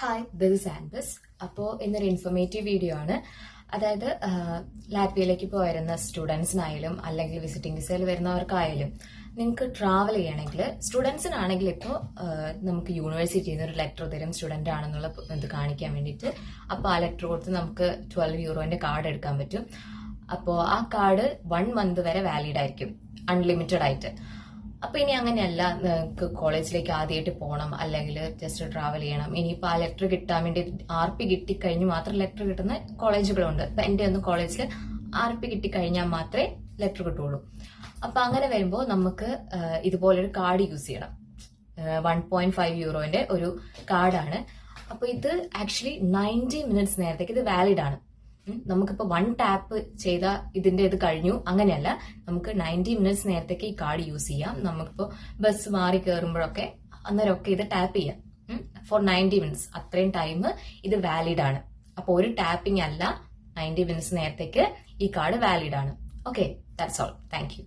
Hi, this is ആൻബസ്. അപ്പോൾ ഇന്നൊരു informative video ആണ്. അതായത് ലാറ്റ്വിയയിലേക്ക് ഇപ്പോൾ വരുന്ന സ്റ്റുഡൻസിനായാലും അല്ലെങ്കിൽ വിസിറ്റിംഗ് വിസയിൽ വരുന്നവർക്കായാലും നിങ്ങൾക്ക് ട്രാവൽ ചെയ്യണമെങ്കിൽ സ്റ്റുഡൻസിനാണെങ്കിൽ ഇപ്പോൾ നമുക്ക് യൂണിവേഴ്സിറ്റിയിൽ നിന്ന് ഒരു ലെറ്റർ തരും സ്റ്റുഡൻ്റ് ആണെന്നുള്ള ഇത് കാണിക്കാൻ വേണ്ടിയിട്ട്. അപ്പോൾ ആ ലെറ്റർ കൊടുത്ത് നമുക്ക് 12 യൂറോന്റെ കാർഡ് എടുക്കാൻ പറ്റും. അപ്പോൾ ആ കാർഡ് 1 മന്ത് വരെ വാലിഡ് ആയിരിക്കും, അൺലിമിറ്റഡ് ആയിട്ട്. അപ്പൊ ഇനി അങ്ങനെയല്ല, നിങ്ങൾക്ക് കോളേജിലേക്ക് ആദ്യമായിട്ട് പോകണം അല്ലെങ്കിൽ ജസ്റ്റ് ട്രാവൽ ചെയ്യണം, ഇനിയിപ്പോൾ ആ ലെറ്റർ കിട്ടാൻ വേണ്ടി RP കിട്ടിക്കഴിഞ്ഞ് മാത്രം ലെറ്റർ കിട്ടുന്ന കോളേജുകളുണ്ട്. ഇപ്പൊ എന്റെ ഒന്നും കോളേജിൽ RP കിട്ടിക്കഴിഞ്ഞാൽ മാത്രമേ ലെറ്റർ കിട്ടുള്ളൂ. അപ്പൊ അങ്ങനെ വരുമ്പോൾ നമുക്ക് ഇതുപോലൊരു കാർഡ് യൂസ് ചെയ്യണം. 1.5 യൂറോന്റെ ഒരു കാർഡാണ്. അപ്പൊ ഇത് ആക്ച്വലി 90 മിനിറ്റ്സ് നേരത്തേക്ക് ഇത് വാലിഡ് ആണ്. നമുക്കിപ്പോ 1 ടാപ്പ് ചെയ്ത ഇതിന്റെ ഇത് കഴിഞ്ഞു, അങ്ങനെയല്ല. നമുക്ക് 90 മിനിറ്റ്സ് നേരത്തേക്ക് ഈ കാർഡ് യൂസ് ചെയ്യാം. നമുക്കിപ്പോ ബസ് മാറി കയറുമ്പോഴൊക്കെ അന്നേരമൊക്കെ ഇത് ടാപ്പ് ചെയ്യാം ഫോർ 90 മിനിറ്റ്സ്. അത്രയും ടൈം ഇത് വാലിഡ് ആണ്. അപ്പൊ ഒരു ടാപ്പിംഗ് അല്ല, 90 മിനിറ്റ്സ് നേരത്തേക്ക് ഈ കാർഡ് വാലിഡ് ആണ്. Okay, that's all. Thank you.